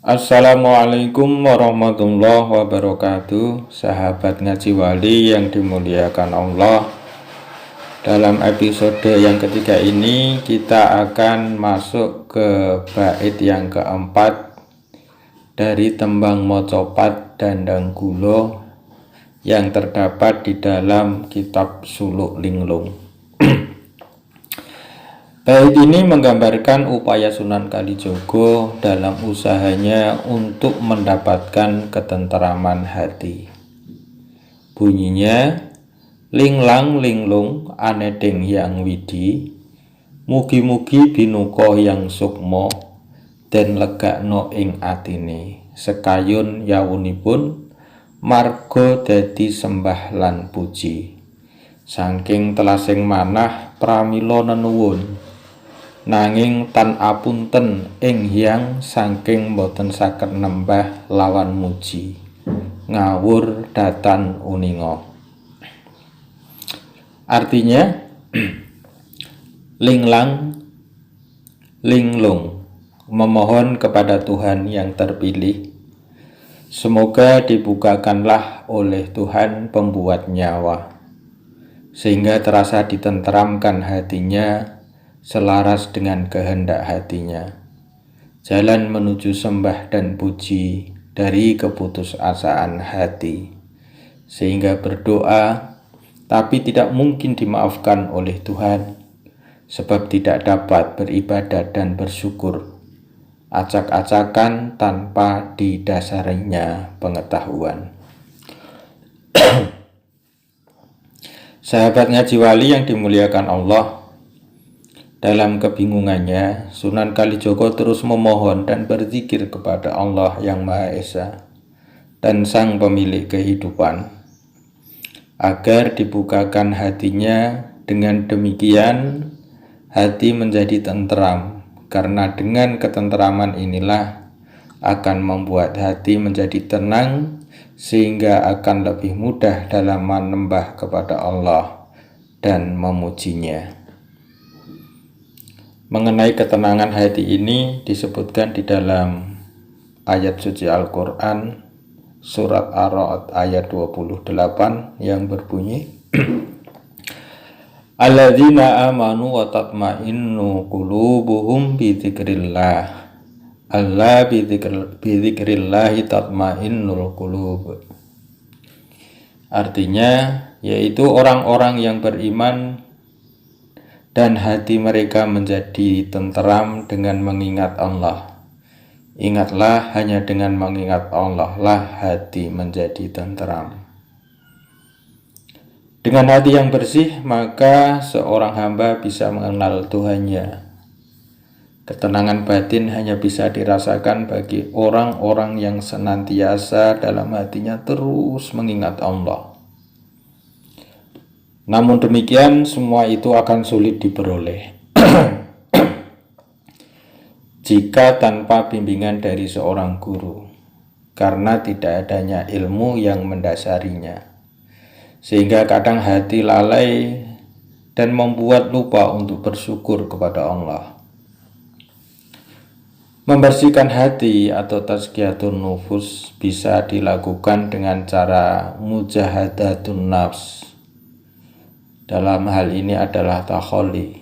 Assalamualaikum warahmatullahi wabarakatuh. Sahabat ngaji wali yang dimuliakan Allah, dalam episode yang ketiga ini kita akan masuk ke bait yang keempat dari tembang Mocopat Dandang Gulo yang terdapat di dalam kitab Suluk Linglung. Bait ini menggambarkan upaya Sunan Kalijogo dalam usahanya untuk mendapatkan ketenteraman hati. Bunyinya, linglang linglung aneding yang widi, mugi-mugi binuka yang sukmo, den legakno ing atine, sekayun yawunipun, marga dadi sembah lan puji. Saking telasing manah pramila nenuwun, nanging tan apunten ing hyang saking boten saged nembah lawan muji, ngawur datan uninga. Artinya, linglang linglung memohon kepada Tuhan yang terpilih, semoga dibukakanlah oleh Tuhan pembuat nyawa, sehingga terasa ditenteramkan hatinya selaras dengan kehendak hatinya, jalan menuju sembah dan puji dari keputusasaan hati, sehingga berdoa tapi tidak mungkin dimaafkan oleh Tuhan, sebab tidak dapat beribadat dan bersyukur acak-acakan tanpa didasarinya pengetahuan. Sahabat ngaji wali yang dimuliakan Allah, dalam kebingungannya, Sunan Kalijogo terus memohon dan berzikir kepada Allah yang Maha Esa dan Sang Pemilik kehidupan, agar dibukakan hatinya. Dengan demikian, hati menjadi tenteram, karena dengan ketenteraman inilah akan membuat hati menjadi tenang, sehingga akan lebih mudah dalam menembah kepada Allah dan memujinya. Mengenai ketenangan hati ini disebutkan di dalam ayat suci Al-Quran surat Ar-Ra'd ayat 28 yang berbunyi, Alladzina amanu wa tatma'innu qulubuhum bi dzikrillah. Alla bi dzikrillahi tatma'innul qulub. Artinya, yaitu orang-orang yang beriman dan hati mereka menjadi tenteram dengan mengingat Allah. Ingatlah, hanya dengan mengingat Allah lah hati menjadi tenteram. Dengan hati yang bersih, maka seorang hamba bisa mengenal Tuhannya. Ketenangan batin hanya bisa dirasakan bagi orang-orang yang senantiasa dalam hatinya terus mengingat Allah. Namun demikian, semua itu akan sulit diperoleh jika tanpa bimbingan dari seorang guru, karena tidak adanya ilmu yang mendasarinya, sehingga kadang hati lalai dan membuat lupa untuk bersyukur kepada Allah. Membersihkan hati atau tazkiyatun nufus bisa dilakukan dengan cara mujahadatun nafs. Dalam hal ini adalah takholi,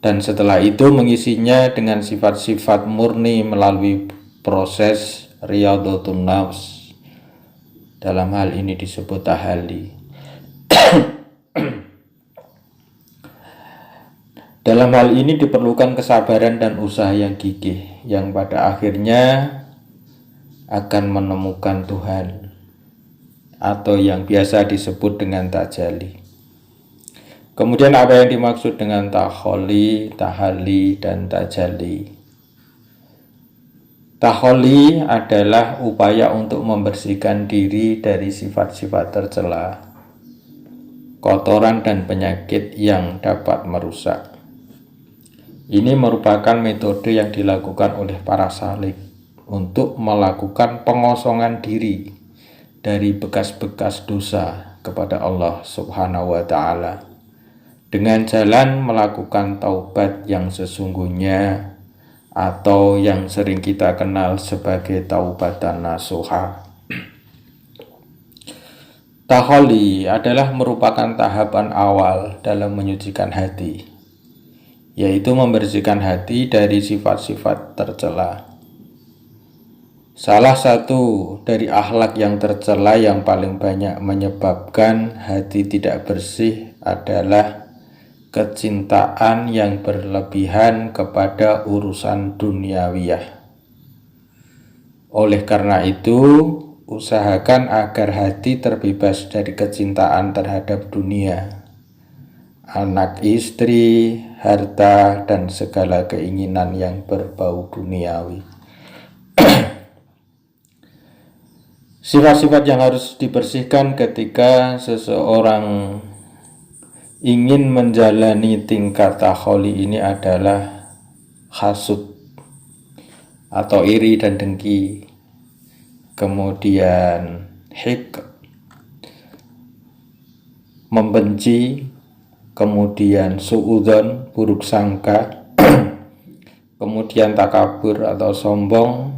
dan setelah itu mengisinya dengan sifat-sifat murni melalui proses riyadhatun nafs. Dalam hal ini disebut tahali. Dalam hal ini diperlukan kesabaran dan usaha yang gigih, yang pada akhirnya akan menemukan Tuhan, atau yang biasa disebut dengan tajalli. Kemudian apa yang dimaksud dengan takholi, tahali, dan tajalli? Takholi adalah upaya untuk membersihkan diri dari sifat-sifat tercela, kotoran dan penyakit yang dapat merusak. Ini merupakan metode yang dilakukan oleh para salik untuk melakukan pengosongan diri dari bekas-bekas dosa kepada Allah Subhanahu wa Ta'ala, dengan jalan melakukan taubat yang sesungguhnya atau yang sering kita kenal sebagai taubatan nasuha. Tahalli adalah merupakan tahapan awal dalam menyucikan hati, yaitu membersihkan hati dari sifat-sifat tercela. Salah satu dari akhlak yang tercela yang paling banyak menyebabkan hati tidak bersih adalah kecintaan yang berlebihan kepada urusan duniawiyah. Oleh karena itu, usahakan agar hati terbebas dari kecintaan terhadap dunia, anak istri, harta, dan segala keinginan yang berbau duniawi. Sifat-sifat yang harus dibersihkan ketika seseorang ingin menjalani tingkat takholi ini adalah hasud atau iri dan dengki, kemudian membenci, kemudian suudzon, buruk sangka, kemudian takabur atau sombong,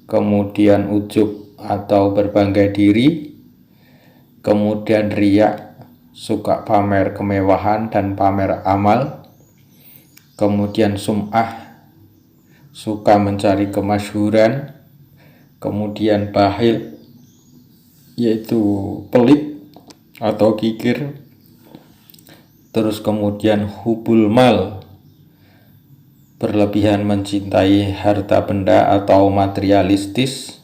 kemudian ujub atau berbangga diri, kemudian riya, suka pamer kemewahan dan pamer amal, kemudian sum'ah, suka mencari kemasyhuran, kemudian bakhil, yaitu pelit atau kikir, terus kemudian hubul mal, berlebihan mencintai harta benda atau materialistis,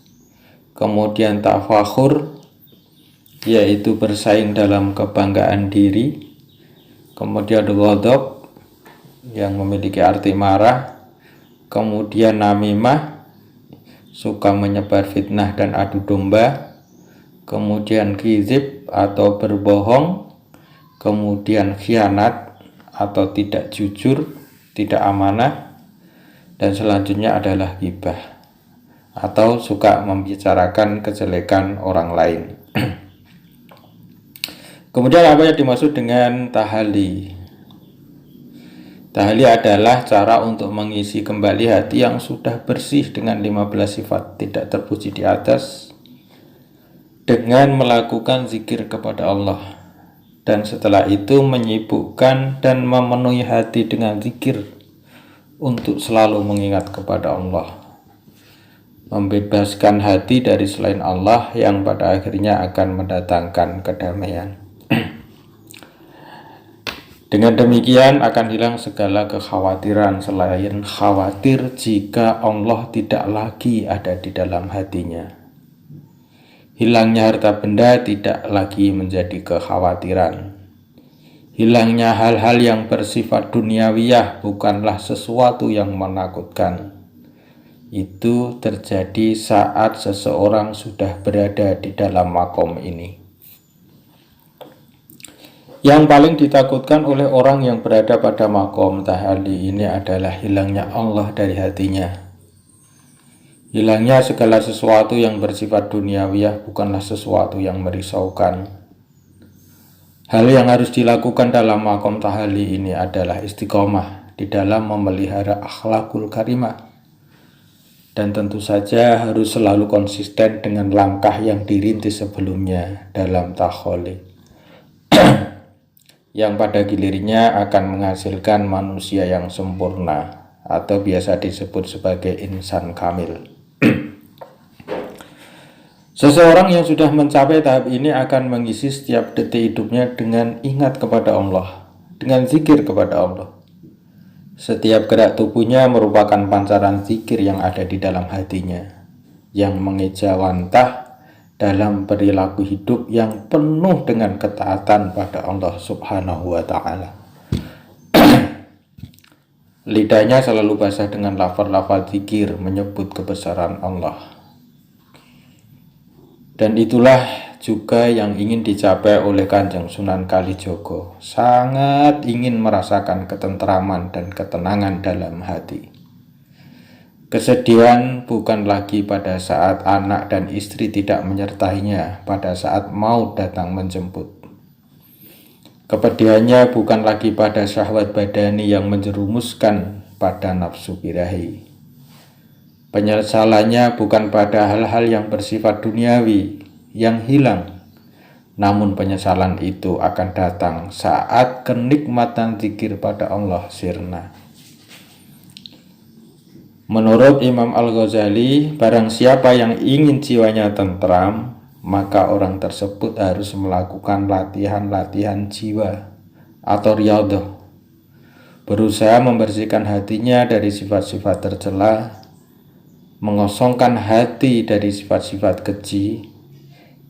kemudian tafakhur, yaitu bersaing dalam kebanggaan diri, kemudian ghadab yang memiliki arti marah, kemudian namimah, suka menyebar fitnah dan adu domba, kemudian kizib atau berbohong, kemudian khianat atau tidak jujur, tidak amanah, dan selanjutnya adalah ghibah atau suka membicarakan kejelekan orang lain. Kemudian apa yang dimaksud dengan tahalli? Tahalli adalah cara untuk mengisi kembali hati yang sudah bersih dengan 15 sifat tidak terpuji di atas dengan melakukan zikir kepada Allah, dan setelah itu menyibukkan dan memenuhi hati dengan zikir untuk selalu mengingat kepada Allah, membebaskan hati dari selain Allah yang pada akhirnya akan mendatangkan kedamaian. Dengan demikian akan hilang segala kekhawatiran selain khawatir jika Allah tidak lagi ada di dalam hatinya. Hilangnya harta benda tidak lagi menjadi kekhawatiran. Hilangnya hal-hal yang bersifat duniawiyah bukanlah sesuatu yang menakutkan. Itu terjadi saat seseorang sudah berada di dalam makom ini. Yang paling ditakutkan oleh orang yang berada pada makom tahalli ini adalah hilangnya Allah dari hatinya. Hilangnya segala sesuatu yang bersifat duniawiyah bukanlah sesuatu yang merisaukan. Hal yang harus dilakukan dalam makom tahalli ini adalah istiqomah di dalam memelihara akhlakul karimah, dan tentu saja harus selalu konsisten dengan langkah yang dirintis sebelumnya dalam tahalli, yang pada gilirannya akan menghasilkan manusia yang sempurna atau biasa disebut sebagai insan kamil. Seseorang yang sudah mencapai tahap ini akan mengisi setiap detik hidupnya dengan ingat kepada Allah, dengan zikir kepada Allah. Setiap gerak tubuhnya merupakan pancaran zikir yang ada di dalam hatinya, yang mengejawantah dalam perilaku hidup yang penuh dengan ketaatan pada Allah Subhanahu wa Ta'ala. Lidahnya selalu basah dengan lafaz-lafaz zikir menyebut kebesaran Allah. Dan itulah juga yang ingin dicapai oleh Kanjeng Sunan Kalijogo. Sangat ingin merasakan ketentraman dan ketenangan dalam hati. Kesedihan bukan lagi pada saat anak dan istri tidak menyertainya pada saat maut datang menjemput. Kepedihannya bukan lagi pada syahwat badani yang menjerumuskan pada nafsu birahi. Penyesalannya bukan pada hal-hal yang bersifat duniawi yang hilang, namun penyesalan itu akan datang saat kenikmatan zikir pada Allah sirna. Menurut Imam Al-Ghazali, barang siapa yang ingin jiwanya tentram, maka orang tersebut harus melakukan latihan-latihan jiwa atau riyadhah, berusaha membersihkan hatinya dari sifat-sifat tercela, mengosongkan hati dari sifat-sifat keji,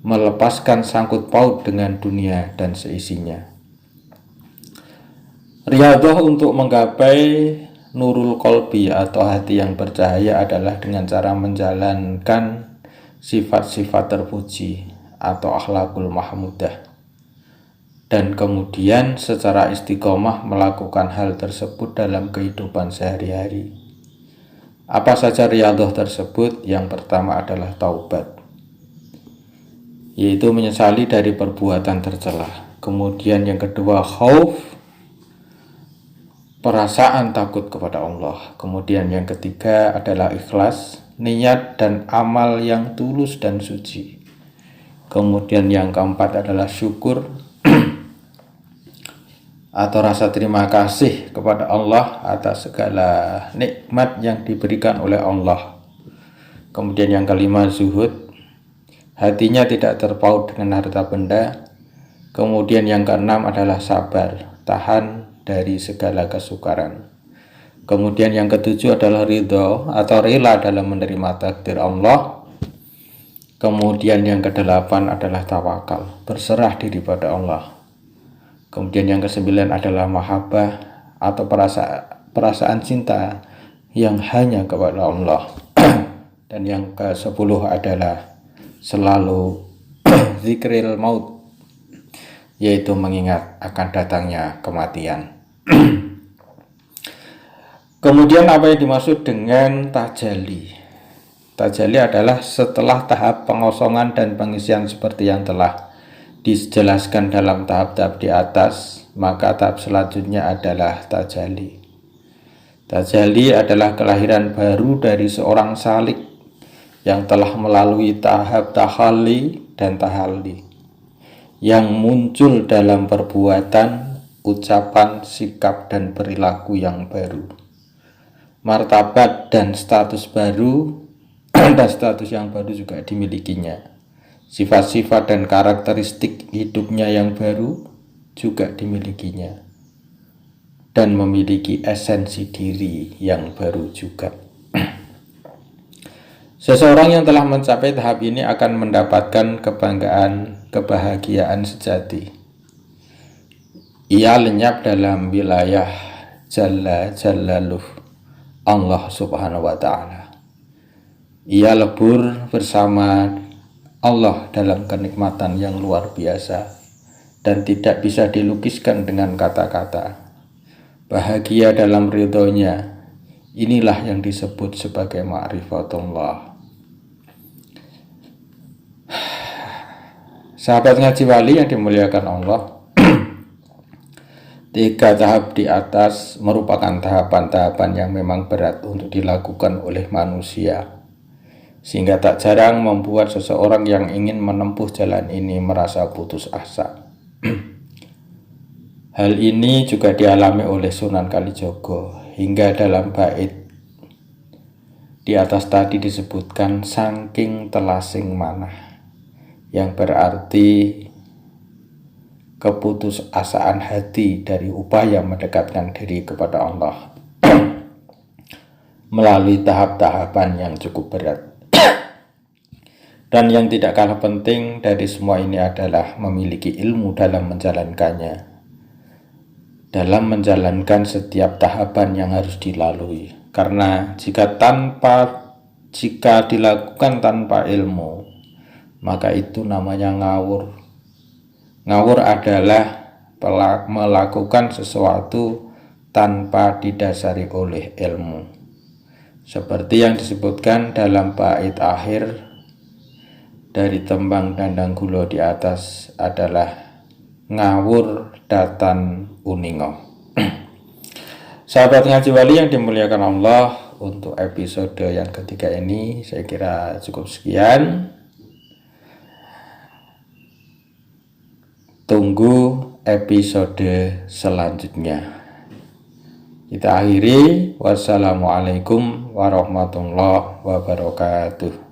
melepaskan sangkut paut dengan dunia dan seisinya. Riyadhah untuk menggapai nurul qalbi atau hati yang bercahaya adalah dengan cara menjalankan sifat-sifat terpuji atau akhlakul mahmudah, dan kemudian secara istiqomah melakukan hal tersebut dalam kehidupan sehari-hari. Apa saja riyadhah tersebut? Yang pertama adalah taubat, yaitu menyesali dari perbuatan tercela. Kemudian yang kedua khauf, perasaan takut kepada Allah. Kemudian yang ketiga adalah ikhlas, niat dan amal yang tulus dan suci. Kemudian yang keempat adalah syukur atau rasa terima kasih kepada Allah atas segala nikmat yang diberikan oleh Allah. Kemudian yang kelima zuhud, hatinya tidak terpaut dengan harta benda. Kemudian yang keenam adalah sabar, tahan dari segala kesukaran. Kemudian yang ketujuh adalah ridho atau rela dalam menerima takdir Allah. Kemudian yang kedelapan adalah tawakal, berserah diri pada Allah. Kemudian yang kesembilan adalah mahabbah atau perasaan cinta yang hanya kepada Allah. Dan yang ke-10 adalah selalu zikril maut, yaitu mengingat akan datangnya kematian. Kemudian apa yang dimaksud dengan tajalli? Tajalli adalah setelah tahap pengosongan dan pengisian seperti yang telah dijelaskan dalam tahap-tahap di atas, maka tahap selanjutnya adalah tajalli. Tajalli adalah kelahiran baru dari seorang salik yang telah melalui tahap tahalli dan tahalli, yang muncul dalam perbuatan, ucapan, sikap, dan perilaku yang baru, martabat dan status baru dan status yang baru juga dimilikinya. Sifat-sifat dan karakteristik hidupnya yang baru juga dimilikinya, dan memiliki esensi diri yang baru juga. Seseorang yang telah mencapai tahap ini akan mendapatkan kebanggaan, kebahagiaan sejati. Ia lenyap dalam wilayah Jalla Jalaluh Allah Subhanahu wa Ta'ala. Ia lebur bersama Allah dalam kenikmatan yang luar biasa dan tidak bisa dilukiskan dengan kata-kata. Bahagia dalam ridhonya, inilah yang disebut sebagai ma'rifatullah. Sahabat ngaji wali yang dimuliakan Allah, 3 tahap di atas merupakan tahapan-tahapan yang memang berat untuk dilakukan oleh manusia, sehingga tak jarang membuat seseorang yang ingin menempuh jalan ini merasa putus asa. Hal ini juga dialami oleh Sunan Kalijogo, hingga dalam bait di atas tadi disebutkan saking telasing manah, yang berarti keputusasaan hati dari upaya mendekatkan diri kepada Allah melalui tahap-tahapan yang cukup berat. Dan yang tidak kalah penting dari semua ini adalah memiliki ilmu dalam menjalankannya, dalam menjalankan setiap tahapan yang harus dilalui. Karena jika dilakukan tanpa ilmu, maka itu namanya ngawur. Ngawur adalah melakukan sesuatu tanpa didasari oleh ilmu. Seperti yang disebutkan dalam bait akhir dari tembang Dandang Gulo di atas adalah ngawur datan uningo. Sahabat ngaji wali yang dimuliakan Allah, untuk episode yang ketiga ini saya kira cukup sekian. Tunggu episode selanjutnya. Kita akhiri. Wassalamualaikum warahmatullahi wabarakatuh.